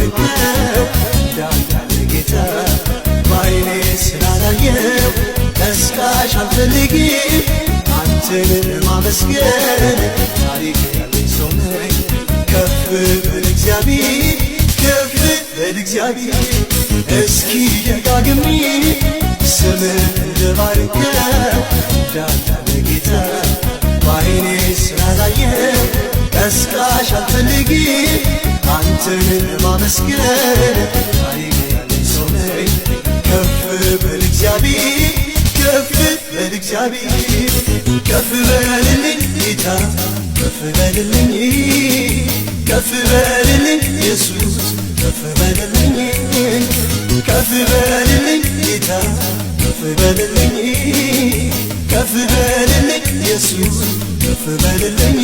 ልባርከው እንዳንተ ጌታ ባይኔ ስላላየው ተስካሽ አልፈልግም አንተን ማመስገን ታሪክ ያለኝ ሰው ነኝ ከፍ በል እግዚአብሔር ከፍ በል እግዚአብሔር እስኪ ደጋግሜ ስምህን ልባርከው እንዳንተ ጌታ ባይኔ ስላላየው ተስካሽ አልፈልግም አንተን ማመስገን ታሪክ ያለኝ ሰው ነኝ ከፍ በል እግዚአብሔር ከፍ በል እግዚአብሔር ከፍ በልልኝ ጌታ ከፍ በልልኝ ከፍ በልልኝ ኢየሱስ ከፍ በልልኝ ከፍ በልልኝ ጌታ ከፍ በልልኝ ከፍ በልልኝ ኢየሱስ ከፍ በልልኝ